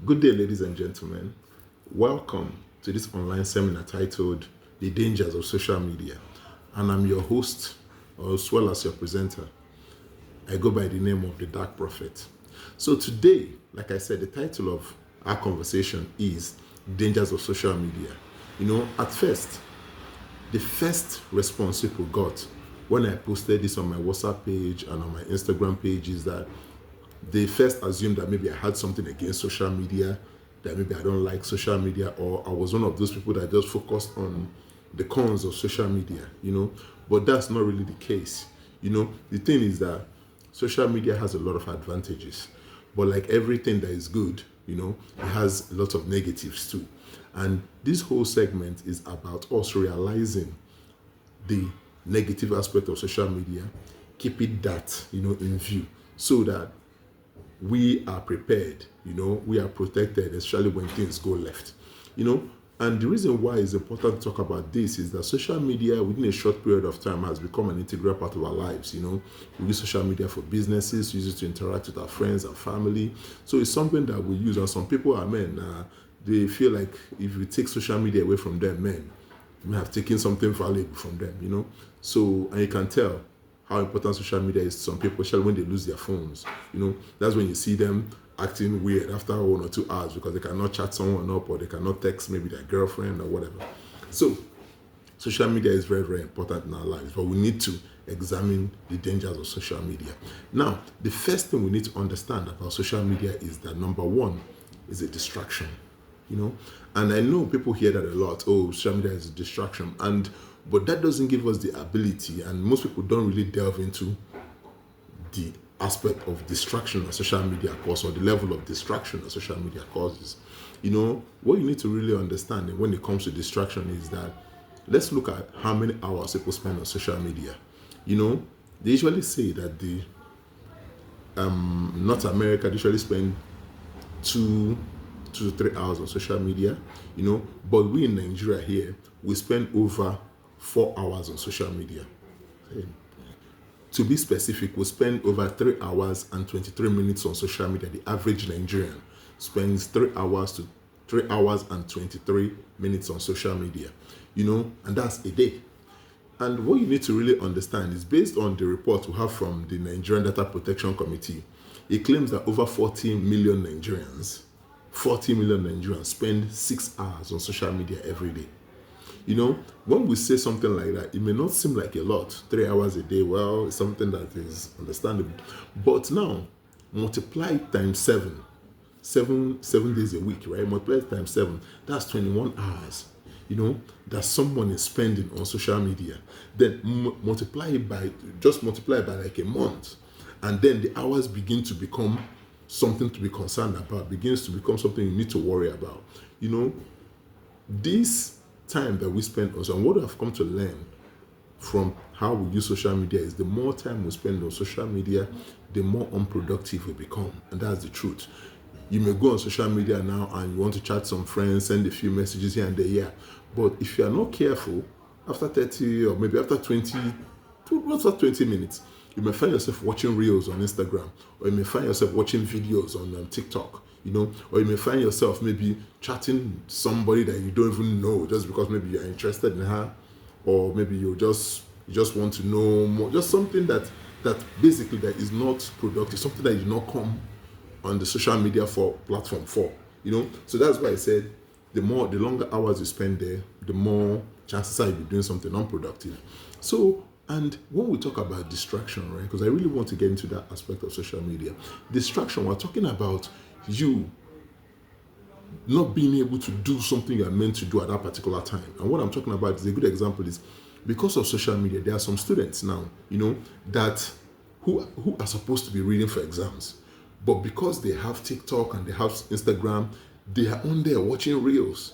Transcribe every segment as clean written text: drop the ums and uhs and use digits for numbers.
Good day, ladies and gentlemen. Welcome to this online seminar titled The Dangers of Social Media. And I'm your host, as well as your presenter. I go by the name of the Dark Prophet. So today, like I said, the title of our conversation is Dangers of Social Media. At first, the first response people got when I posted this on my WhatsApp page and on my Instagram page is that they first assumed that maybe I had something against social media, that maybe I don't like social media, or I was one of those people that just focused on the cons of social media. But that's not really the case. The thing is that social media has a lot of advantages, but like everything that is good, it has a lot of negatives too. And this whole segment is about us realizing the negative aspect of social media, keeping that, in view so that we are prepared, we are protected, especially when things go left, you know. And the reason why it's important to talk about this is that social media within a short period of time has become an integral part of our lives. We use social media for businesses, use it to interact with our friends and family. So it's something that we use, and some people are men. They feel like if we take social media away from them, men, we have taken something valuable from them. So, and you can tell how important social media is to some people, especially when they lose their phones. That's when you see them acting weird after 1 or 2 hours because they cannot chat someone up or they cannot text maybe their girlfriend or whatever. So, social media is very, very important in our lives, but we need to examine the dangers of social media. Now, the first thing we need to understand about social media is that number one is a distraction. And I know people hear that a lot. Oh, social media is a distraction, but that doesn't give us the ability, and most people don't really delve into the aspect of distraction that social media causes, or the level of distraction that social media causes. What you need to really understand when it comes to distraction is that let's look at how many hours people spend on social media. They usually say that the North America they usually spend 2 to 3 hours on social media, but we in Nigeria here, we spend over 4 hours on social media. To be specific, we spend over 3 hours and 23 minutes on social media. The average Nigerian spends 3 hours and 23 minutes on social media, and that's a day. And what you need to really understand is based on the report we have from the Nigerian Data Protection Committee, it claims that over 40 million Nigerians spend 6 hours on social media every day. When we say something like that, it may not seem like a lot. 3 hours a day, well, it's something that is understandable. But now, multiply it times seven days a week, right? Multiply it times 7, that's 21 hours, that someone is spending on social media. Then multiply it by like a month. And then the hours begin to become something to be concerned about, begins to become something you need to worry about. This time that we spend on, and what I've come to learn from how we use social media is the more time we spend on social media, the more unproductive we become. And that's the truth. You may go on social media now and you want to chat some friends, send a few messages here and there, yeah. But if you are not careful, after 30 or maybe after 20 minutes, you may find yourself watching reels on Instagram, or you may find yourself watching videos on TikTok, or you may find yourself maybe chatting somebody that you don't even know just because maybe you're interested in her, or maybe you just want to know more, just something that basically that is not productive, something that you did not come on the social media platform for. So that's why I said the longer hours you spend there, the more chances are you'll be doing something unproductive. So, and when we talk about distraction, right, because I really want to get into that aspect of social media, distraction, we're talking about you not being able to do something you are meant to do at that particular time. And what I'm talking about is a good example is because of social media, there are some students now, that who are supposed to be reading for exams, but because they have TikTok and they have Instagram, they are on there watching reels,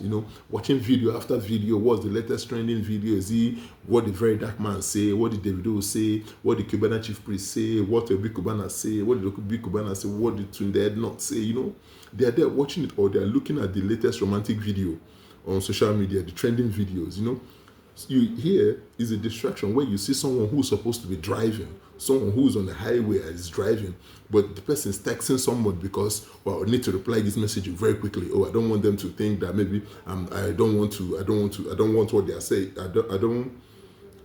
watching video after video. What's the latest trending video? Is he what the very dark man say? What did Davido say? What did Cubana chief priest say? What did Obi Cubana say? What did Obi Cubana say? What did Tunde not say? They are there watching it, or they are looking at the latest romantic video on social media, the trending videos. You here is a distraction where you see someone who's supposed to be driving, someone who's on the highway and is driving, but the person is texting someone because, well, I need to reply this message very quickly. Oh, I don't want them to think that maybe I don't want what they are saying. I don't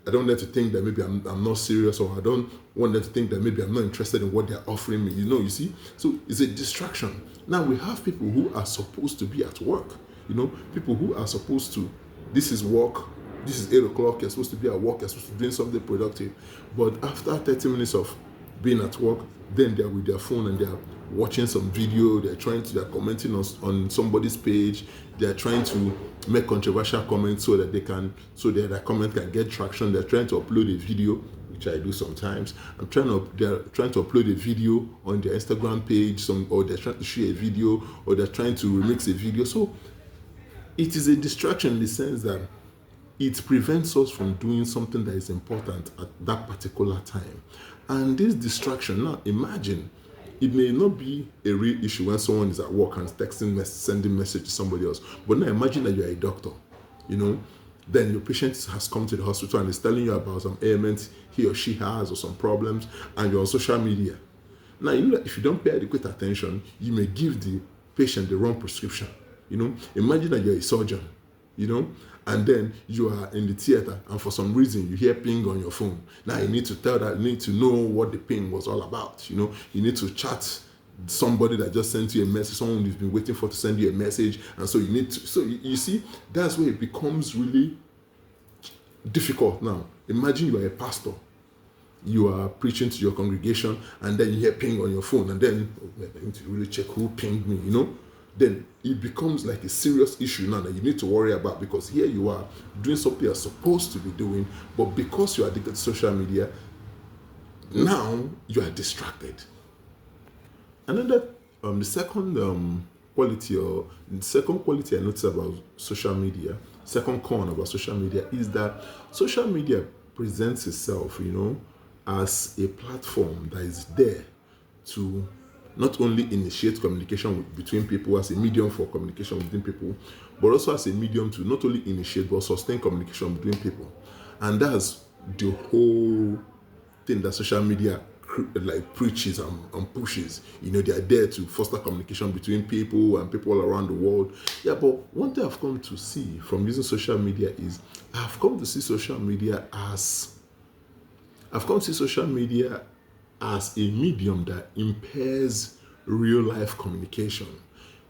want them to think that maybe I'm not serious, or I don't want them to think that maybe I'm not interested in what they're offering me. You see? So it's a distraction. Now we have people who are supposed to be at work. People who are supposed to, this is work, this is 8 o'clock, you're supposed to be at work, you're supposed to be doing something productive. But after 30 minutes of being at work, then they're with their phone and they're watching some video, they're commenting on somebody's page, they're trying to make controversial comments so that their comment can get traction. They're trying to upload a video, which I do sometimes. They're trying to upload a video on their Instagram page, or they're trying to share a video, or they're trying to remix a video. So it is a distraction in the sense that it prevents us from doing something that is important at that particular time. And this distraction, now imagine, it may not be a real issue when someone is at work and sending message to somebody else. But now imagine that you're a doctor, then your patient has come to the hospital and is telling you about some ailments he or she has, or some problems, and you're on social media. Now, that if you don't pay adequate attention, you may give the patient the wrong prescription. Imagine that you're a surgeon, and then you are in the theater, and for some reason you hear ping on your phone. Now you need to know what the ping was all about. You need to chat somebody that just sent you a message, someone you've been waiting for to send you a message, and so you need to. So you see, that's where it becomes really difficult. Now imagine you are a pastor, you are preaching to your congregation, and then you hear ping on your phone, and then I need to really check who pinged me. Then it becomes like a serious issue now that you need to worry about, because here you are doing something you're supposed to be doing, but because you are addicted to social media, now you are distracted. Another, the second quality I notice about social media, second con about social media, is that social media presents itself, as a platform that is there to not only initiate communication between people, as a medium for communication between people, but also as a medium to not only initiate but sustain communication between people. And that's the whole thing that social media preaches and pushes. They are there to foster communication between people and people all around the world. Yeah, but one thing I've come to see from using social media is I've come to see social media as a medium that impairs real life communication.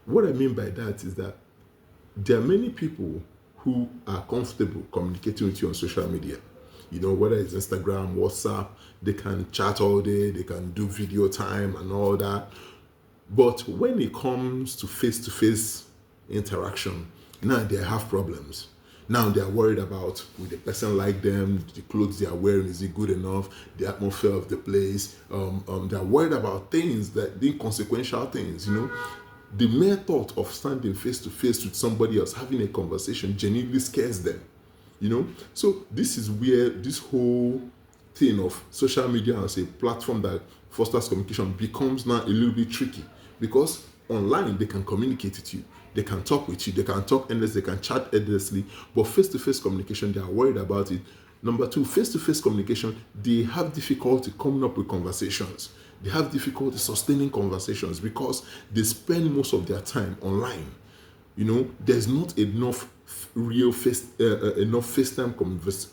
What I mean by that is that there are many people who are comfortable communicating with you on social media. Whether it's Instagram, WhatsApp, they can chat all day, they can do video time and all that. But when it comes to face-to-face interaction, now they have problems. Now they are worried about, will the person like them, the clothes they are wearing, is it good enough, the atmosphere of the place. They are worried about things, the inconsequential things, The mere thought of standing face to face with somebody else, having a conversation, genuinely scares them. So this is where this whole thing of social media as a platform that fosters communication becomes now a little bit tricky, because online they can communicate with you, they can talk with you, they can talk endlessly, they can chat endlessly, but face-to-face communication, they are worried about it. Number two, face-to-face communication, they have difficulty coming up with conversations. They have difficulty sustaining conversations because they spend most of their time online. There's not enough real FaceTime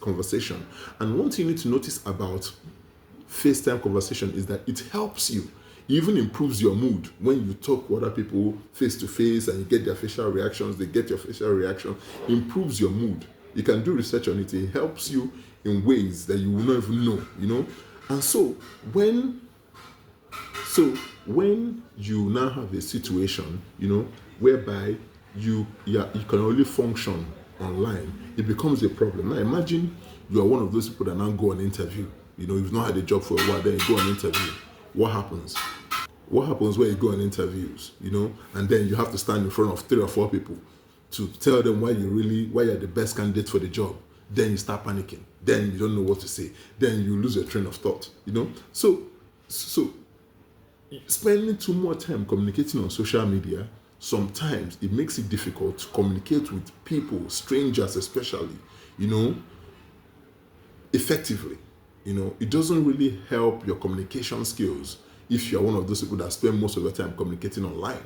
conversation. And one thing you need to notice about FaceTime conversation is that it helps you. It even improves your mood when you talk with other people face to face and you get their facial reactions, they get your facial reaction. It improves your mood. You can do research on it. It helps you in ways that you will not even know, And so when you now have a situation, whereby you can only function online, it becomes a problem. Now imagine you are one of those people that now go on interview. You've not had a job for a while, then you go on interview. What happens? What happens when you go on interviews, and then you have to stand in front of 3 or 4 people to tell them why you're the best candidate for the job. Then you start panicking. Then you don't know what to say. Then you lose your train of thought, So spending too much time communicating on social media, sometimes it makes it difficult to communicate with people, strangers especially, effectively. It doesn't really help your communication skills if you're one of those people that spend most of your time communicating online.